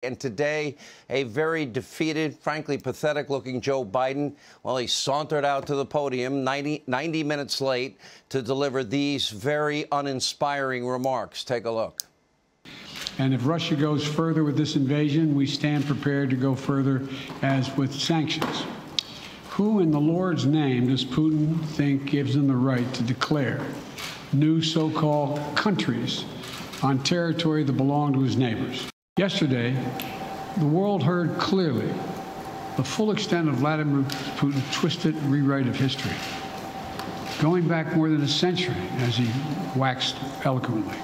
And today, a very defeated, frankly pathetic-looking Joe Biden, well, he sauntered out to the podium 90 minutes late to deliver these very uninspiring remarks. Take a look. And if Russia goes further with this invasion, we stand prepared to go further as with sanctions. Who in the Lord's name does Putin think gives him the right to declare new so-called countries on territory that belong to his neighbors? Yesterday, the world heard clearly the full extent of Vladimir Putin's twisted rewrite of history, going back more than a century, as he waxed eloquently,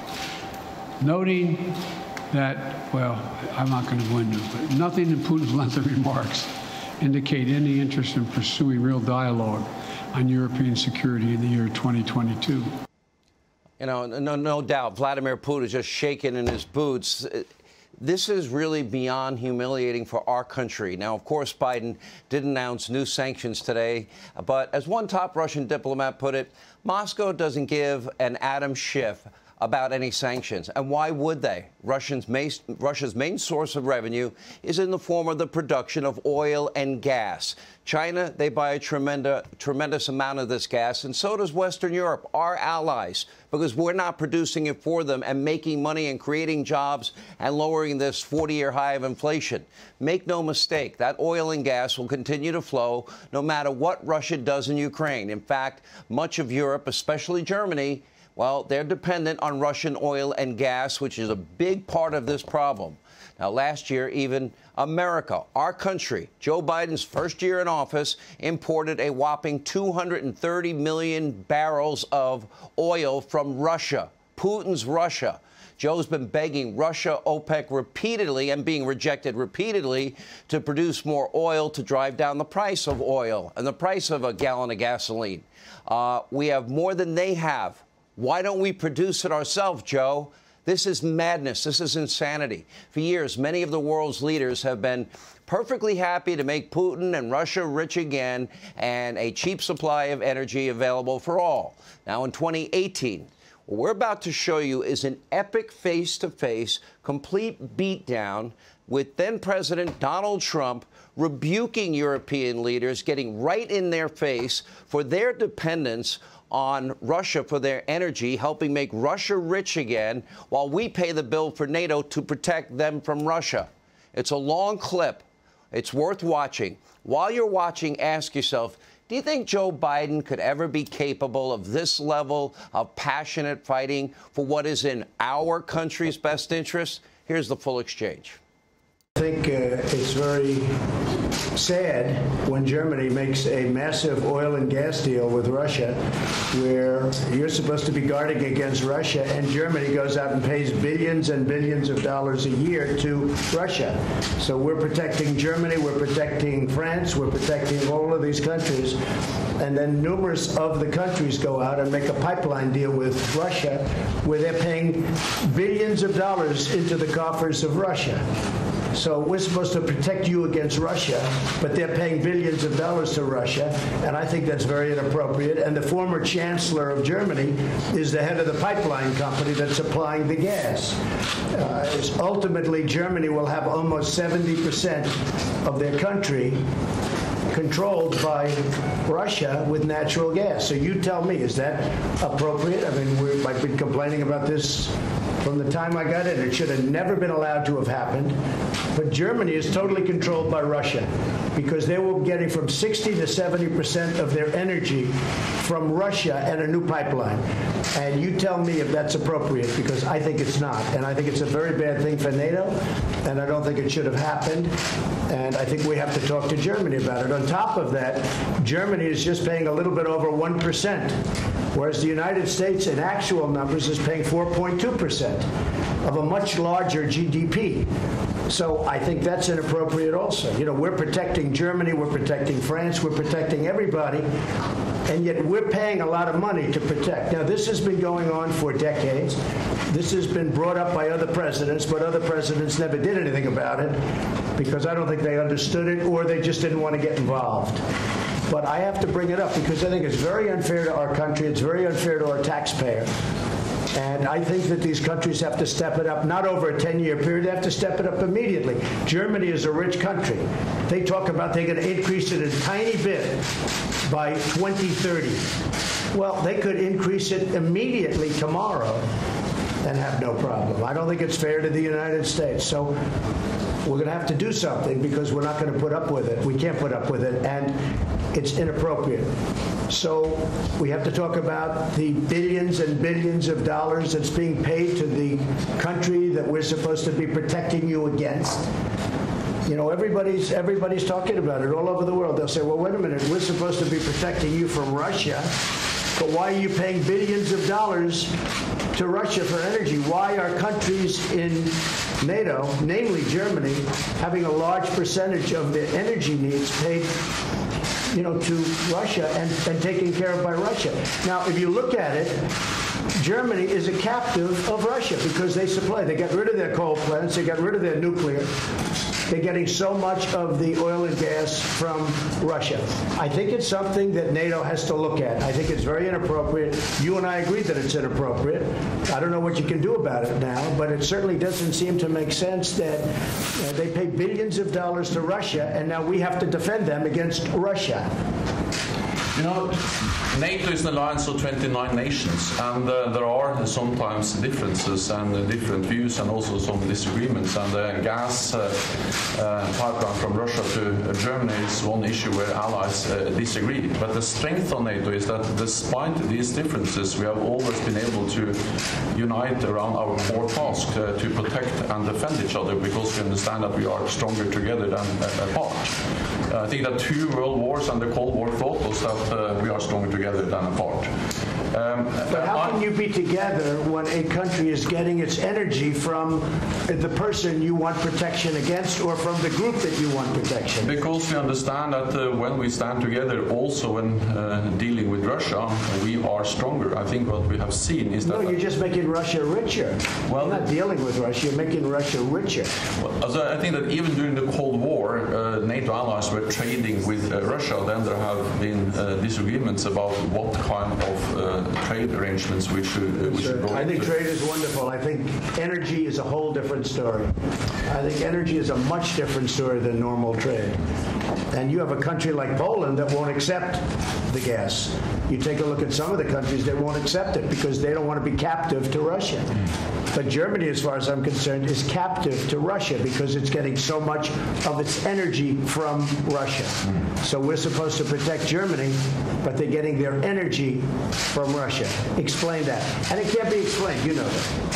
noting that, well, I'm not going to go into it, but nothing in Putin's lengthy remarks indicate any interest in pursuing real dialogue on European security in the year 2022. You know, no doubt, Vladimir Putin is just shaking in his boots. This is really beyond humiliating for our country. Now, of course, Biden did announce new sanctions today, but as one top Russian diplomat put it, Moscow doesn't give an atom shift about any sanctions. And why would they? Russia's main source of revenue is in the form of the production of oil and gas. China, they buy a tremendous amount of this gas, and so does Western Europe, our allies, because we're not producing it for them and making money and creating jobs and lowering this 40-year high of inflation. Make no mistake, that oil and gas will continue to flow no matter what Russia does in Ukraine. In fact, much of Europe, especially Germany, well, they're dependent on Russian oil and gas, which is a big part of this problem. Now, last year, even America, our country, Joe Biden's first year in office, imported a whopping 230 million barrels of oil from Russia, Putin's Russia. Joe's been begging Russia, OPEC repeatedly and being rejected repeatedly to produce more oil to drive down the price of oil and the price of a gallon of gasoline. We have more than they have. Why don't we produce it ourselves, Joe? This is madness. This is insanity. For years, many of the world's leaders have been perfectly happy to make Putin and Russia rich again and a cheap supply of energy available for all. Now, in 2018, what we're about to show you is an epic face-to-face, complete beatdown with then-President Donald Trump rebuking European leaders, getting right in their face for their dependence on Russia for their energy, helping make Russia rich again, while we pay the bill for NATO to protect them from Russia. It's a long clip. It's worth watching. While you're watching, ask yourself, do you think Joe Biden could ever be capable of this level of passionate fighting for what is in our country's best interest? Here's the full exchange. I think it's very sad when Germany makes a massive oil and gas deal with Russia, where you're supposed to be guarding against Russia, and Germany goes out and pays billions and billions of dollars a year to Russia. So we're protecting Germany, we're protecting France, we're protecting all of these countries, and then numerous of the countries go out and make a pipeline deal with Russia, where they're paying billions of dollars into the coffers of Russia. So we're supposed to protect you against Russia, but they're paying billions of dollars to Russia, and I think that's very inappropriate. And the former chancellor of Germany is the head of the pipeline company that's supplying the gas. Ultimately, Germany will have almost 70% of their country controlled by Russia with natural gas. So you tell me, is that appropriate? I mean, I've been complaining about this from the time I got in. It should have never been allowed to have happened. But Germany is totally controlled by Russia because they were getting from 60 to 70% of their energy from Russia and a new pipeline. And you tell me if that's appropriate, because I think it's not. And I think it's a very bad thing for NATO, and I don't think it should have happened. And I think we have to talk to Germany about it. On top of that, Germany is just paying a little bit over 1%, whereas the United States in actual numbers is paying 4.2% of a much larger GDP. So I think that's inappropriate also. You know, we're protecting Germany, we're protecting France, we're protecting everybody, and yet we're paying a lot of money to protect. Now, this has been going on for decades. This has been brought up by other presidents, but other presidents never did anything about it because I don't think they understood it or they just didn't want to get involved. But I have to bring it up because I think it's very unfair to our country. It's very unfair to our taxpayer And I think that these countries have to step it up, not over a 10-year period. They have to step it up immediately. Germany is a rich country. They talk about they're going to increase it a tiny bit by 2030. Well, they could increase it immediately tomorrow and have no problem. I don't think it's fair to the United States. So we're going to have to do something because we're not going to put up with it. We can't put up with it, and it's inappropriate. So we have to talk about the billions and billions of dollars that's being paid to the country that we're supposed to be protecting you against. You know, everybody's talking about it all over the world. They'll say, well, wait a minute, we're supposed to be protecting you from Russia, but why are you paying billions of dollars to Russia for energy? Why are countries in NATO, namely Germany, having a large percentage of their energy needs paid, you know, to Russia and taken care of by Russia? Now, if you look at it, Germany is a captive of Russia because they supply. They got rid of their coal plants. They got rid of their nuclear. They're getting so much of the oil and gas from Russia. I think it's something that NATO has to look at. I think it's very inappropriate. You and I agree that it's inappropriate. I don't know what you can do about it now, but it certainly doesn't seem to make sense that they pay billions of dollars to Russia, and now we have to defend them against Russia. You know, NATO is an alliance of 29 nations, and there are sometimes differences and different views and also some disagreements. And the gas pipeline from Russia to Germany is one issue where allies disagree. But the strength of NATO is that despite these differences, we have always been able to unite around our core task to protect and defend each other because we understand that we are stronger together than apart. I think that 2 world wars and the Cold War taught us that we are stronger together than apart. But how can you be together when a country is getting its energy from the person you want protection against or from the group that you want protection? Because we understand that when we stand together, also when dealing with Russia, we are stronger. I think what we have seen is that... No, you're just making Russia richer. Well, you're not dealing with Russia, you're making Russia richer. Well, so I think that even during the Cold War, NATO allies were trading with Russia. Then there have been disagreements about what kind of trade arrangements we should go I think trade is wonderful. I think energy is a whole different story. I think energy is a much different story than normal trade. And you have a country like Poland that won't accept the gas. You take a look at some of the countries that won't accept it because they don't want to be captive to Russia. But Germany, as far as I'm concerned, is captive to Russia because it's getting so much of its energy from Russia. So we're supposed to protect Germany, but they're getting their energy from Russia. Explain that. And it can't be explained. You know that.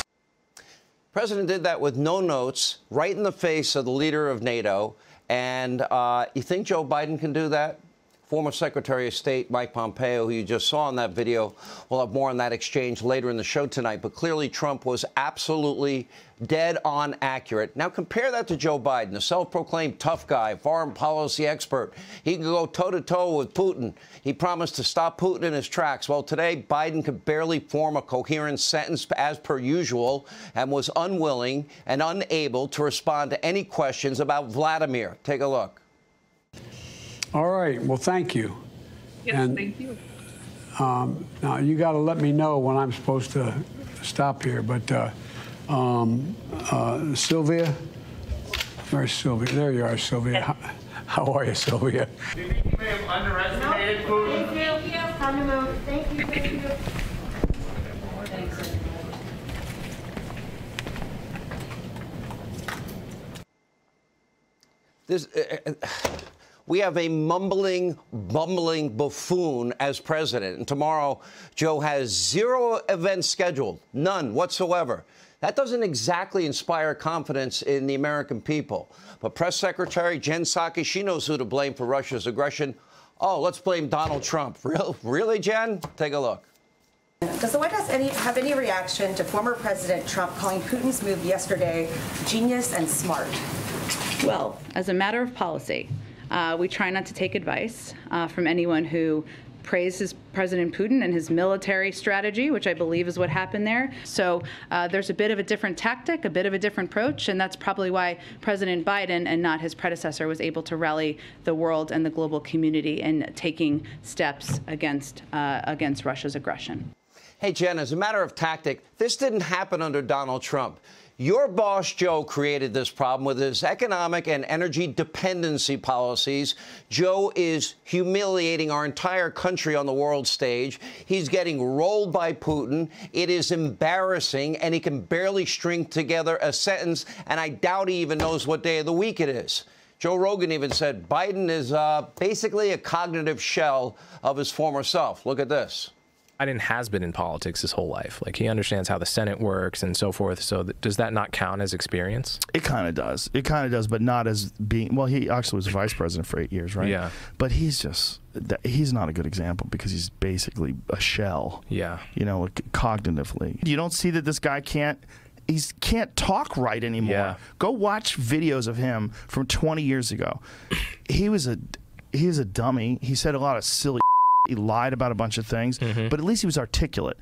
The president did that with no notes, right in the face of the leader of NATO. And you think Joe Biden can do that? Former Secretary of State Mike Pompeo, who you just saw in that video, we'll have more on that exchange later in the show tonight. But clearly, Trump was absolutely dead on accurate. Now, compare that to Joe Biden, the self-proclaimed tough guy, foreign policy expert. He can go toe-to-toe with Putin. He promised to stop Putin in his tracks. Well, today, Biden could barely form a coherent sentence as per usual and was unwilling and unable to respond to any questions about Vladimir. Take a look. All right. Well, thank you. Yes, and, thank you. Now, you got to let me know when I'm supposed to stop here. But Sylvia, where's Sylvia? There you are, Sylvia. How are you, Sylvia? Do you think you may have underestimated Putin? Thank you. Thank you. This. We have a mumbling, bumbling buffoon as president. And tomorrow, Joe has 0 events scheduled, none whatsoever. That doesn't exactly inspire confidence in the American people. But Press Secretary Jen Psaki, she knows who to blame for Russia's aggression. Oh, let's blame Donald Trump. Really, Jen? Take a look. Does the White House have any reaction to former President Trump calling Putin's move yesterday genius and smart? Well, as a matter of policy, we try not to take advice from anyone who praises President Putin and his military strategy, which I believe is what happened there. So there's a bit of a different tactic, a bit of a different approach, and that's probably why President Biden and not his predecessor was able to rally the world and the global community in taking steps against Russia's aggression. Hey, Jen, as a matter of tactic, this didn't happen under Donald Trump. Your boss, Joe, created this problem with his economic and energy dependency policies. Joe is humiliating our entire country on the world stage. He's getting rolled by Putin. It is embarrassing, and he can barely string together a sentence, and I doubt he even knows what day of the week it is. Joe Rogan even said Biden is basically a cognitive shell of his former self. Look at this. Biden has been in politics his whole life. Like, he understands how the Senate works and so forth. So does that not count as experience? It kind of does. It kind of does, but not as being, well, he actually was vice president for 8 years, right? Yeah. But he's not a good example because he's basically a shell. Yeah. You know, cognitively. You don't see that this guy can't talk right anymore. Yeah. Go watch videos of him from 20 years ago. He was a dummy. He said a lot of silly. He lied about a bunch of things, but at least he was articulate.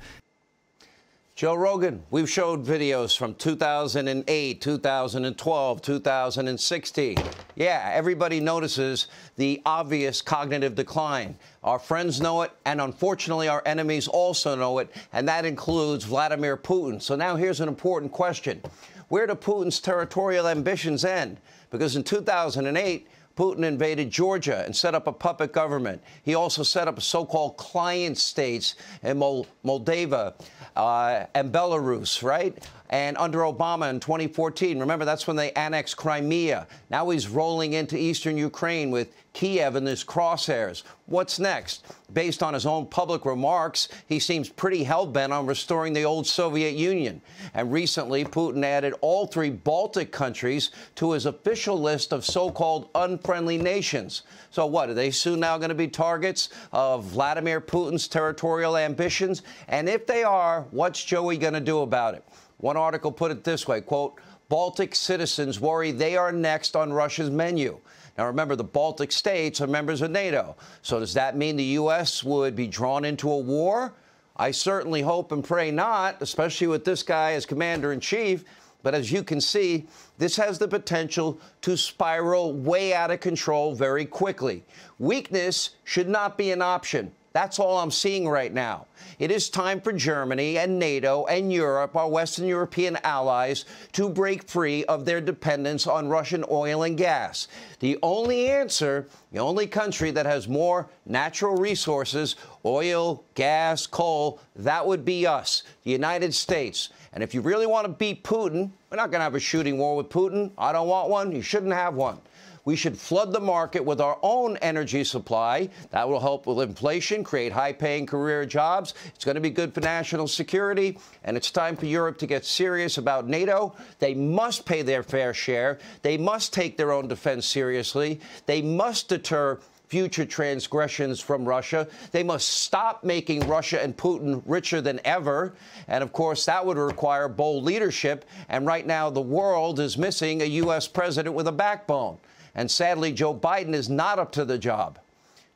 Joe Rogan, we've showed videos from 2008, 2012, 2016. Yeah, everybody notices the obvious cognitive decline. Our friends know it, and unfortunately our enemies also know it, and that includes Vladimir Putin. So now here's an important question. Where do Putin's territorial ambitions end? Because in 2008, Putin invaded Georgia and set up a puppet government. He also set up so-called client states in Moldova and Belarus, right? And under Obama in 2014, remember, that's when they annexed Crimea. Now he's rolling into eastern Ukraine with Kiev in his crosshairs. What's next? Based on his own public remarks, he seems pretty hell-bent on restoring the old Soviet Union. And recently, Putin added all 3 Baltic countries to his official list of so-called unfriendly nations. So what, are they soon now going to be targets of Vladimir Putin's territorial ambitions? And if they are, what's Joey going to do about it? One article put it this way, quote, Baltic citizens worry they are next on Russia's menu. Now, remember, the Baltic states are members of NATO. So does that mean the U.S. would be drawn into a war? I certainly hope and pray not, especially with this guy as commander-in-chief. But as you can see, this has the potential to spiral way out of control very quickly. Weakness should not be an option. That's all I'm seeing right now. It is time for Germany and NATO and Europe, our Western European allies, to break free of their dependence on Russian oil and gas. The only answer, the only country that has more natural resources, oil, gas, coal, that would be us, the United States. And if you really want to beat Putin, we're not going to have a shooting war with Putin. I don't want one. You shouldn't have one. We should flood the market with our own energy supply. That will help with inflation, create high-paying career jobs. It's going to be good for national security. And it's time for Europe to get serious about NATO. They must pay their fair share. They must take their own defense seriously. They must deter future transgressions from Russia. They must stop making Russia and Putin richer than ever. And, of course, that would require bold leadership. And right now, the world is missing a U.S. president with a backbone. And sadly, Joe Biden is not up to the job.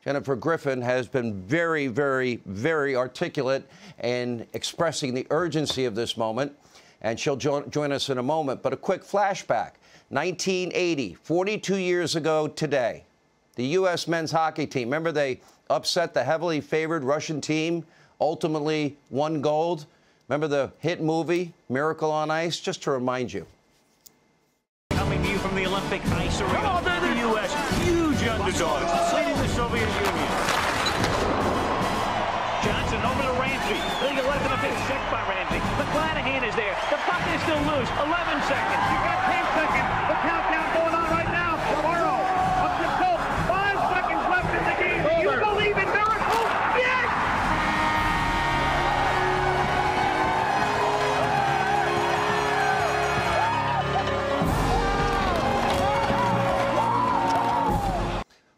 Jennifer Griffin has been very, very, very articulate in expressing the urgency of this moment, and she'll join us in a moment. But a quick flashback. 1980, 42 years ago today, the U.S. men's hockey team, remember they upset the heavily favored Russian team, ultimately won gold? Remember the hit movie, Miracle on Ice? Just to remind you. Coming to you from the Olympic ice arena, the U.S. huge underdogs, leading the Soviet Union. Johnson over to Ramsey. They get left in a big check by Ramsey. McClanahan is there. The puck is still loose. 11 seconds. You got 10 seconds. The countdown going on right now. Morrow up to Cope. 5 seconds left in the game. Do you believe in miracles? Yes!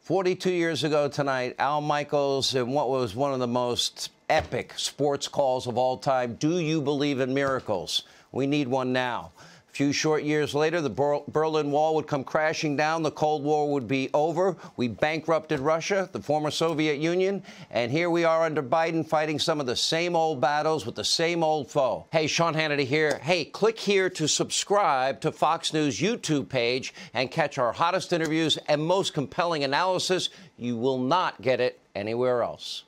"42 years ago tonight, Al Michaels, in what was one of the most epic sports calls of all time, do you believe in miracles? We need one now. A few short years later, the Berlin Wall would come crashing down. The Cold War would be over. We bankrupted Russia, the former Soviet Union. And here we are under Biden fighting some of the same old battles with the same old foe. Hey, Sean Hannity here. Hey, click here to subscribe to Fox News YouTube page and catch our hottest interviews and most compelling analysis. You will not get it anywhere else.